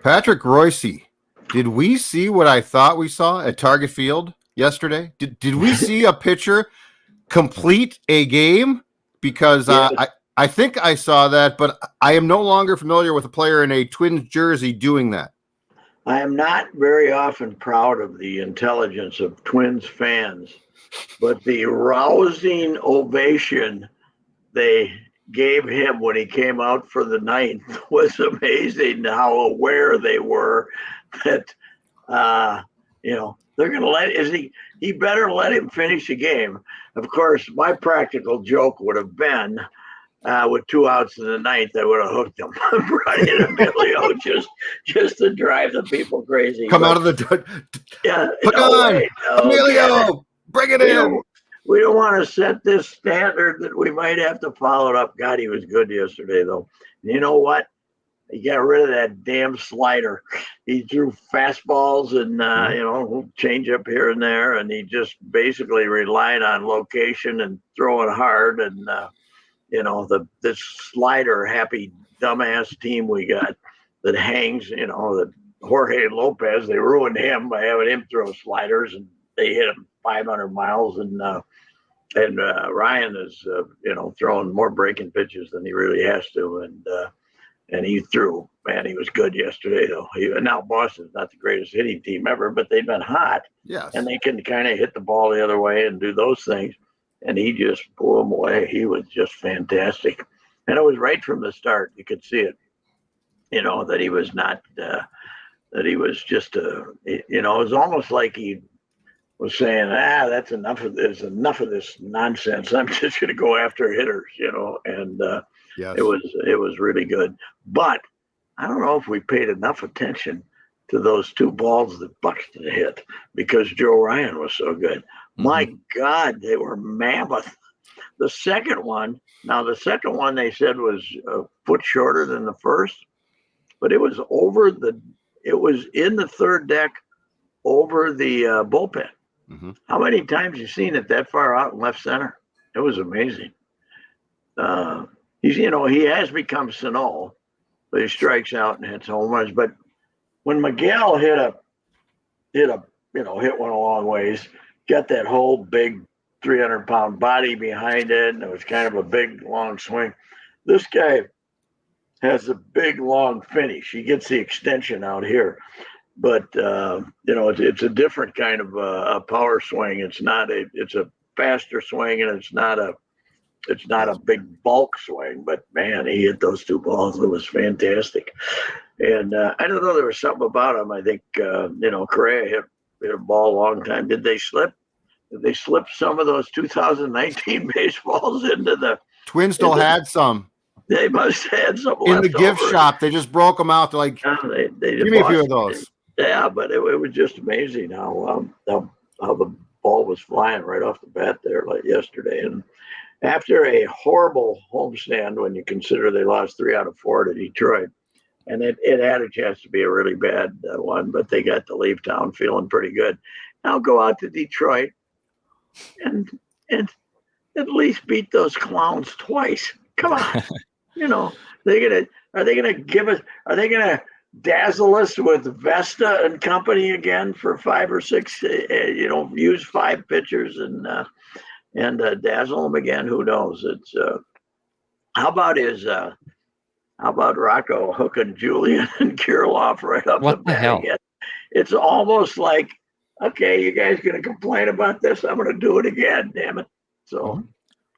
Patrick Royce, did we see what I thought we saw at Target Field yesterday? Did we see a pitcher complete a game? Because Yes. I think I saw that, but I am no longer familiar with a player in a Twins jersey doing that. I am not very often proud of the intelligence of Twins fans, but the rousing ovation they gave him when he came out for the ninth was amazing. How aware they were that they're going to let he better let him finish the game. Of course, my practical joke would have been with 2 outs in the ninth, I would have hooked him, brought in Emilio just to drive the people crazy. Come out of the yeah, hook on, Emilio, bring it in. We don't want to set this standard that we might have to follow it up. God, he was good yesterday, though. And you know what? He got rid of that damn slider. He threw fastballs and change up here and there, and he just basically relied on location and throwing hard. And this slider happy dumbass team we got that hangs. That Jorge Lopez, they ruined him by having him throw sliders, and they hit him 500 miles. And Ryan is throwing more breaking pitches than he really has to, and he threw. Man, he was good yesterday, though. Now Boston's not the greatest hitting team ever, but they've been hot. Yes. And they can kind of hit the ball the other way and do those things. And he just blew them away. He was just fantastic. And it was right from the start. You could see it, that he was not, that he was just, it was almost like he was saying, that's enough of this nonsense. I'm just going to go after hitters, and yes. It was really good. But I don't know if we paid enough attention to those 2 balls that Buxton hit because Joe Ryan was so good. Mm-hmm. My God, they were mammoth. The second one they said was a foot shorter than the first, but it was in the third deck over the bullpen. Mm-hmm. How many times you seen it that far out in left center? It was amazing. He has become Sano, but he strikes out and hits home runs. But when Miguel hit one a long ways, got that whole big 300-pound body behind it, and it was kind of a big, long swing. This guy has a big, long finish. He gets the extension out here. But, it's a different kind of a power swing. It's a faster swing, and it's not a big bulk swing. But, man, he hit those 2 balls. It was fantastic. And I don't know, there was something about him. I think, Correa hit a ball a long time. Did they slip some of those 2019 baseballs into the Twins still had some. They must have had some in the gift shop. They just broke them out. They're like, they give me a few of those. Yeah, but it was just amazing how the ball was flying right off the bat there like yesterday. And after a horrible homestand, when you consider they lost 3 out of 4 to Detroit, and it had a chance to be a really bad one, but they got to leave town feeling pretty good. Now go out to Detroit and at least beat those clowns twice. Come on. Are they gonna dazzle us with Vesta and company again for 5 or 6, use 5 pitchers and dazzle them again? Who knows? It's how about Rocco hooking Julian and Kirilloff right up what the hell? It's almost like, okay, you guys gonna complain about this? I'm gonna do it again, damn it. So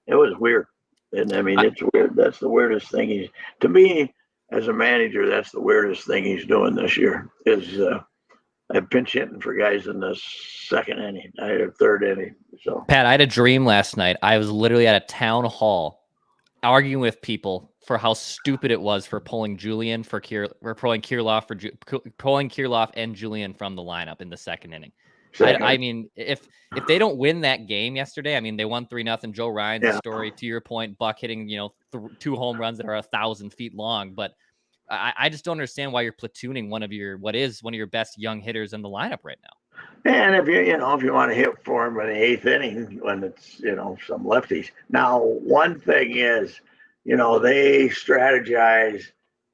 It was weird. And I mean, it's weird. That's the weirdest thing to me as a manager, that's the weirdest thing he's doing this year is pinch hitting for guys in the second inning, third inning. So Pat, I had a dream last night. I was literally at a town hall arguing with people for how stupid it was for pulling Julian pulling Kirilloff and Julian from the lineup in the second inning. I mean, if they don't win that game yesterday, I mean, they won 3-0. Joe Ryan's story, to your point, Buck hitting 2 home runs that are 1,000 feet long. But I just don't understand why you're platooning one of your best young hitters in the lineup right now. And if you want to hit for him in the 8th inning when it's some lefties. Now, one thing is, they strategize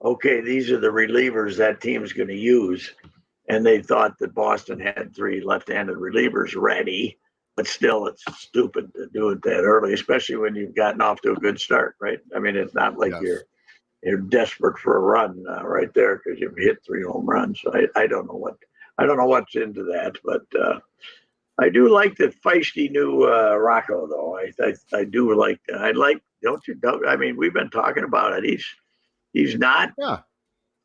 okay, these are the relievers that team's going to use. And they thought that Boston had 3 left-handed relievers ready, but still, it's stupid to do it that early, especially when you've gotten off to a good start, right? I mean, it's not like Yes. you're desperate for a run right there because you've hit 3 home runs. So I don't know what's into that, but I do like the feisty new Rocco, though. I do like. I like. Don't you? I mean, we've been talking about it. He's not. Yeah.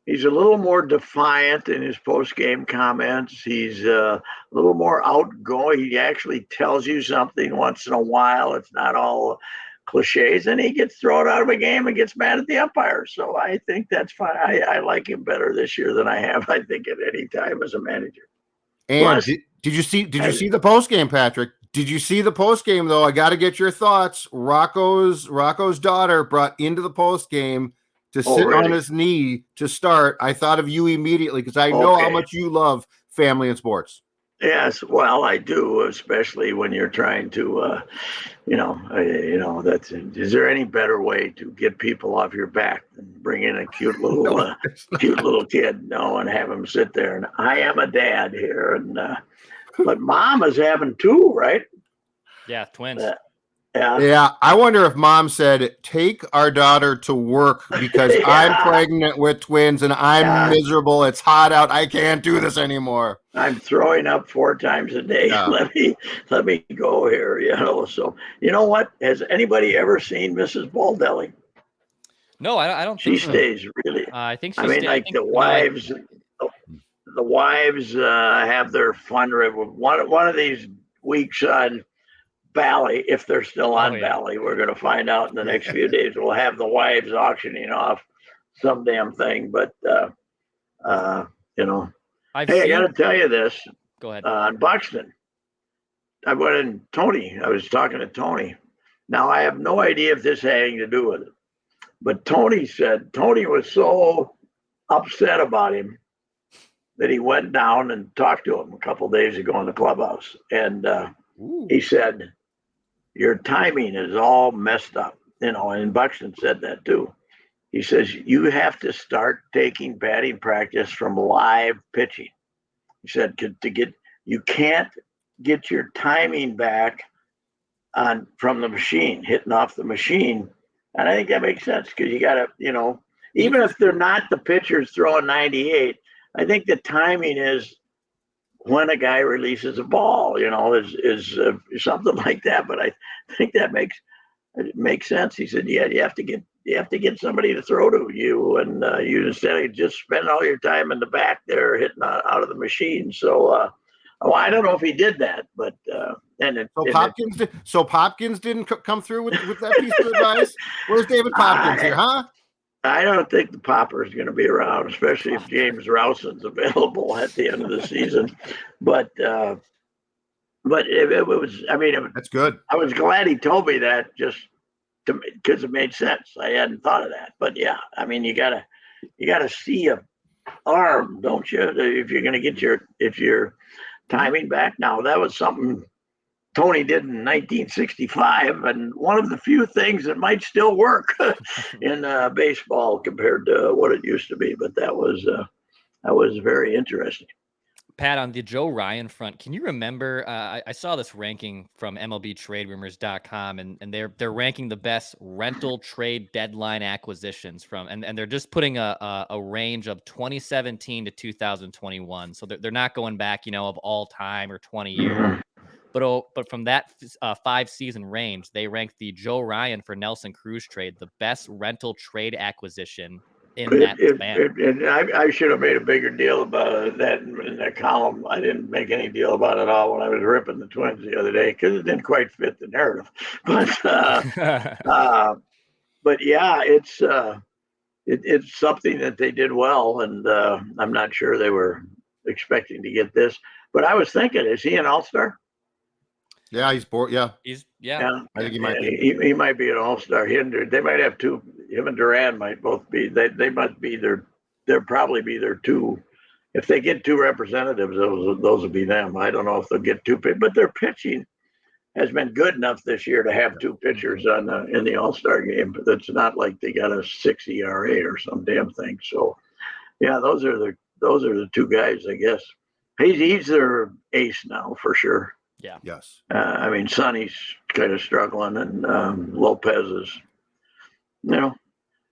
He's a little more defiant in his post-game comments. He's a little more outgoing. He actually tells you something once in a while. It's not all cliches, and he gets thrown out of a game and gets mad at the umpire. So I think that's fine. I like him better this year than I have, I think, at any time as a manager. And Plus, did you see the post game, Patrick? Did you see the post game though? I got to get your thoughts. Rocco's daughter brought into the post game to sit on his knee to start. I thought of you immediately because I know how much you love family and sports. Yes, well, I do, especially when you're trying to, that's. Is there any better way to get people off your back than bring in a cute little kid, and have him sit there? And I am a dad here, and but mom is having 2, right? Yeah, twins. Yeah. I wonder if mom said, "Take our daughter to work because I'm pregnant with twins and I'm miserable. It's hot out. I can't do this anymore. I'm throwing up 4 times a day. Yeah. Let me go here. So you know what? Has anybody ever seen Mrs. Baldelli? No, I don't She think so. stays really. I think I mean, like the wives. The wives have their fun. One of these weeks on Valley, if they're still on Valley, we're going to find out in the next few days. We'll have the wives auctioning off some damn thing, but I got to tell you this. Go ahead. On Buxton, I was talking to Tony. Now I have no idea if this had anything to do with it, but Tony said Tony was so upset about him that he went down and talked to him a couple of days ago in the clubhouse, and he said, "Your timing is all messed up," and Buxton said that too. He says, "You have to start taking batting practice from live pitching." He said, you can't get your timing back from the machine, hitting off the machine. And I think that makes sense because you got to, even if they're not the pitchers throwing 98, I think the timing is when a guy releases a ball, is something like that. But I think that makes sense. He said, "Yeah, you have to get somebody to throw to you, and you instead of just spending all your time in the back there hitting out of the machine." So, I don't know if he did that, but Popkins didn't come through with that piece of advice. Where's David Popkins here, huh? I don't think the Popper is going to be around, especially if James Rowson's available at the end of the season. But it was. I mean, that's good. I was glad he told me that just because it made sense. I hadn't thought of that. But yeah, I mean, you gotta see a arm, don't you? If you're going to get your timing back. Now that was something Tony did in 1965, and one of the few things that might still work in baseball compared to what it used to be. But that was very interesting. Pat, on the Joe Ryan front, can you remember? I saw this ranking from MLBTradeRumors.com, and they're ranking the best rental trade deadline acquisitions and they're just putting a range of 2017 to 2021. So they're not going back, of all time or 20 years. Mm-hmm. But from that 5-season range, they ranked the Joe Ryan for Nelson Cruz trade the best rental trade acquisition in that span. I should have made a bigger deal about that in that column. I didn't make any deal about it at all when I was ripping the Twins the other day because it didn't quite fit the narrative. But yeah, it's something that they did well, and I'm not sure they were expecting to get this. But I was thinking, is he an all-star? Yeah, he's bored. Yeah, I think he might be. He might be an all-star. They might have 2. Him and Duran might both be. They must be their. They'll probably be their 2. If they get 2 representatives, those will be them. I don't know if they'll get 2, but their pitching has been good enough this year to have two pitchers in the All-Star game. But it's not like they got a 6 ERA or some damn thing. So yeah, those are the two guys, I guess. He's their ace now for sure. Yeah. Yes. I mean, Sonny's kind of struggling, and Lopez is,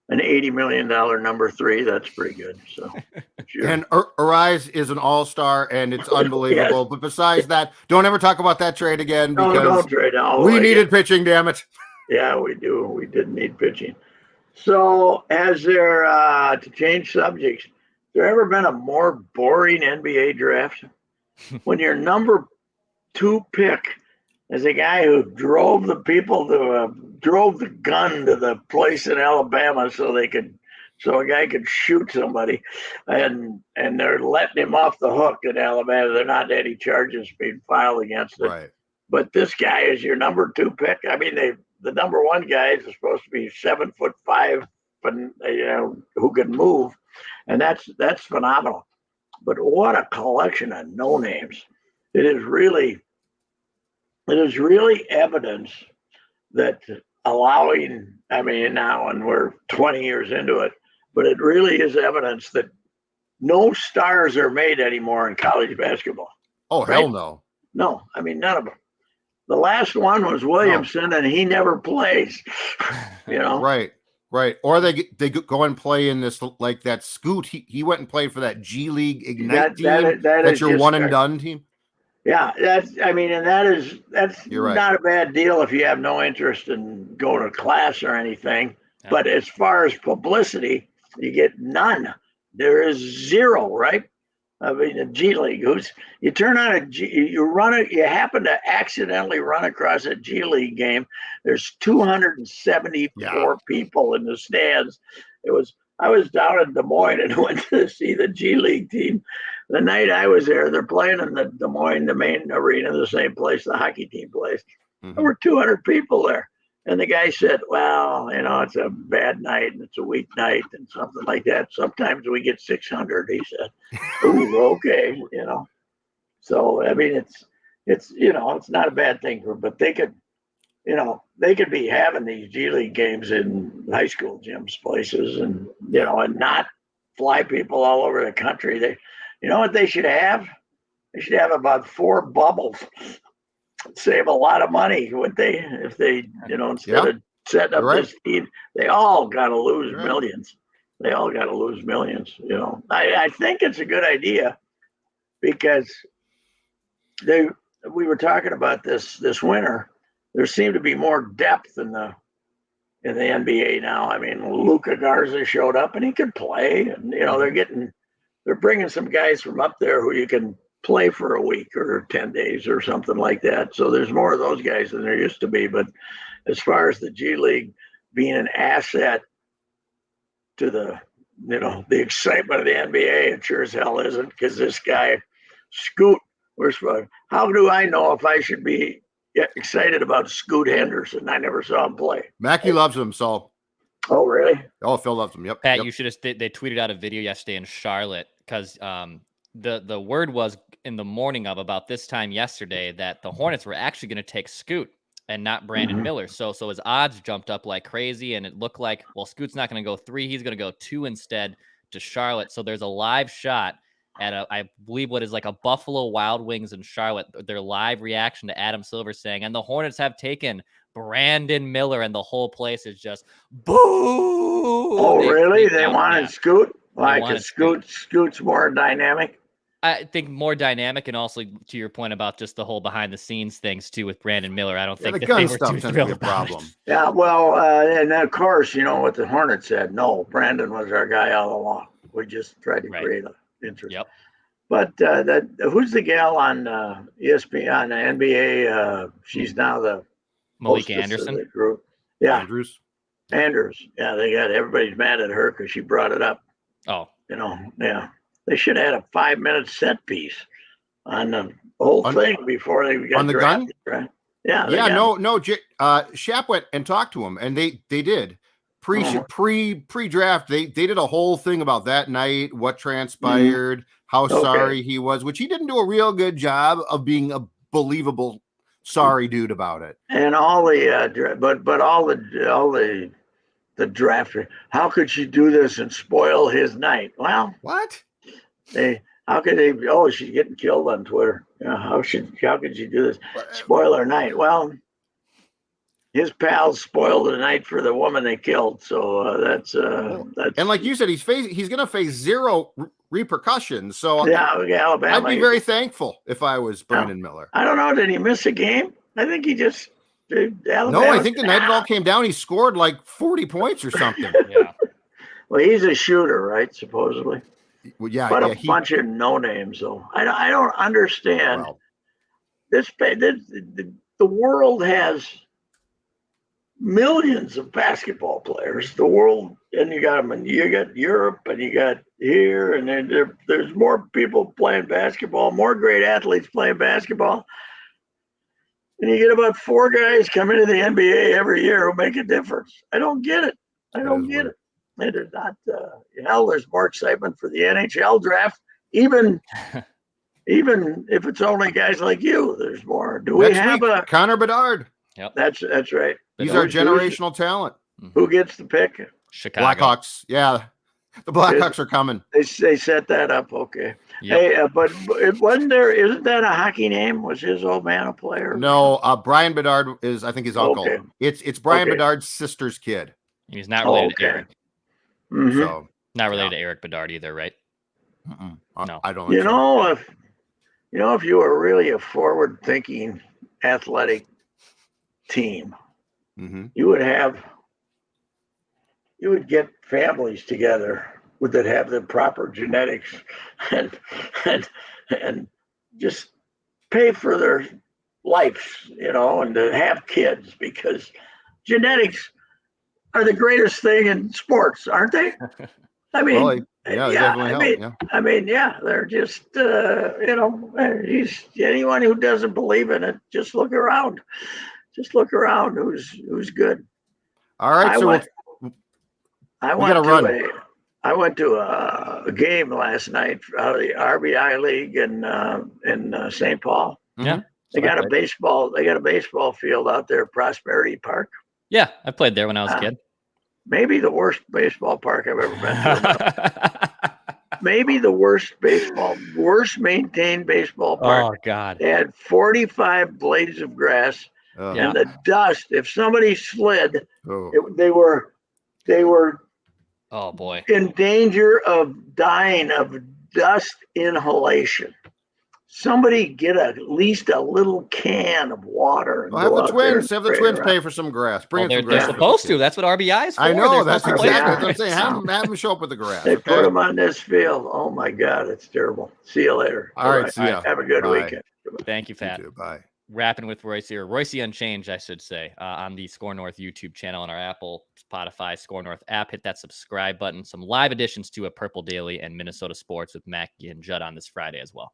an $80 million number 3. That's pretty good. So, sure. And Arise is an all-star, and it's unbelievable. Yes. But besides that, don't ever talk about that trade again because don't trade. we needed pitching. Damn it! Yeah, we do. We did need pitching. So, has there to change subjects? Has there ever been a more boring NBA draft? When your number 2 pick is a guy who drove the gun to the place in Alabama so a guy could shoot somebody, and they're letting him off the hook in Alabama. They're not any charges being filed against it. Right. But this guy is your number 2 pick. I mean, the number 1 guy is supposed to be 7'5", and who can move, and that's phenomenal. But what a collection of no names! It is really evidence that allowing. I mean, now and we're 20 years into it, but it really is evidence that no stars are made anymore in college basketball. Oh, right? hell no. No, I mean, none of them. The last one was Williamson, and he never plays. Right. Or they go and play in this, like that Scoot. He went and played for that G League Ignite team. That's your one and done team. Yeah, that's You're not a bad deal if you have no interest in going to class or anything. Yeah. But as far as publicity, you get none. There is zero, right? I mean, the G League. You turn on you happen to accidentally run across a G League game. There's 274 people in the stands. I was down in Des Moines and went to see the G League team. The night I was there, they're playing in the Des Moines, the main arena, the same place the hockey team plays. Mm-hmm. There were 200 people there. And the guy said, well, it's a bad night and it's a weak night and something like that. Sometimes we get 600, he said. Ooh, okay, So, I mean, it's not a bad thing but they could be having these G League games in high school gyms places and not fly people all over the country. You know what they should have? They should have about 4 bubbles. Save a lot of money, would they? If they, instead of setting up this team, they all got to lose millions. They all got to lose millions. I think it's a good idea because we were talking about this Mm-hmm. winter. There seemed to be more depth in the NBA now. I mean, Luka Garza showed up and he could play, and they're bringing some guys from up there who you can play for a week or 10 days or something like that. So there's more of those guys than there used to be. But as far as the G League being an asset to the excitement of the NBA, it sure as hell isn't, because this guy, Scoot, how do I know if I should be excited about Scoot Henderson? I never saw him play. Mackey loves him, so. Oh, really? Oh, Phil loves him. Yep. Pat, yep. you should have. They tweeted out a video yesterday in Charlotte because the word was in the morning of about this time yesterday that the Hornets were actually going to take Scoot and not Brandon Miller. So his odds jumped up like crazy, and it looked like, well, Scoot's not going to go 3. He's going to go 2 instead to Charlotte. So there's a live shot at I believe what is like a Buffalo Wild Wings in Charlotte, their live reaction to Adam Silver saying, and the Hornets have taken Brandon Miller, and the whole place is just boo. Oh, really? They wanted Scoot? Like Scoot's more dynamic? I think more dynamic, and also to your point about just the whole behind the scenes things too with Brandon Miller. I don't think the that they gun were stuff too tends to thrilled be a about problem. it. Yeah, well, and of course, what the Hornets said. No, Brandon was our guy all along. We just tried to create an interest. Yep. But who's the gal on ESPN on the NBA? She's now the Malik Anderson. Of the group. Yeah, Andrews. Yeah, they got everybody's mad at her because she brought it up. Oh, yeah. They should have had a 5-minute set piece on the whole thing before they got on the drafted, gun. Right? Yeah. No. Shap went and talked to him, and they did pre-draft. They did a whole thing about that night, what transpired, how sorry he was, which he didn't do a real good job of being a believable sorry dude about it. And all the but all the draft. How could she do this and spoil his night? Well, What? how could they? Oh, she's getting killed on Twitter. Yeah, how could she do this? Spoil her night. Well, his pals spoiled the night for the woman they killed. So that's and like you said, he's going to face zero repercussions. So Alabama. I'd be very thankful if I was Brandon Miller. I don't know. Did he miss a game? I think he just. Alabama, no, I think the night it all came down, he scored like 40 points or something. Yeah. Well, he's a shooter, right? Supposedly. Well, yeah, but yeah, a bunch of no names, though. I don't understand. Well, the world has millions of basketball players. The world, and you got them, and you got Europe, and you got here, and there's more people playing basketball, more great athletes playing basketball. And you get about 4 guys coming to the NBA every year who make a difference. I don't get it. I don't get it. There's not. Hell, there's more excitement for the NHL draft, even if it's only guys like you. There's more. Do we have a Connor Bedard? Yep, that's right. He's our generational talent. Who gets the pick? Chicago Blackhawks. Yeah, the Blackhawks are coming. They set that up. Okay. Yep. Hey, but it wasn't there? Isn't that a hockey name? Was his old man a player? No, Brian Bedard is, I think, his uncle. Okay. It's Brian Bedard's sister's kid. He's not related to Eric. Mm-hmm. So Not related to Eric Bedard either, right? no, I don't. You know, if you were really a forward-thinking, athletic team, you would get families together that have the proper genetics and just pay for their lives, and to have kids, because genetics are the greatest thing in sports, aren't they? I mean, well, definitely help. I mean, they're just, anyone who doesn't believe in it, just look around. Just look around who's good. All right, I went to a game last night out of the RBI League in St. Paul. Yeah. They got a baseball field out there, Prosperity Park. Yeah, I played there when I was a kid. Maybe the worst baseball park I've ever been to. Maybe the worst maintained baseball park. Oh God! They had 45 blades of grass, and the dust. If somebody slid, they were. Oh boy! In danger of dying of dust inhalation. Somebody get at least a little can of water. And have the Twins pay for some grass. They're supposed to. That's what RBI is for. I know. That's exactly what I'm saying. Have them show up with the grass. They put them on this field. Oh my God, it's terrible. See you later. All right. See ya. Have a good weekend. Thank you, Fat. You too. Bye. Wrapping with Royce here. Royce Unchained, I should say, on the Score North YouTube channel and our Apple, Spotify, Score North app. Hit that subscribe button. Some live additions to a Purple Daily and Minnesota Sports with Mackey and Judd on this Friday as well.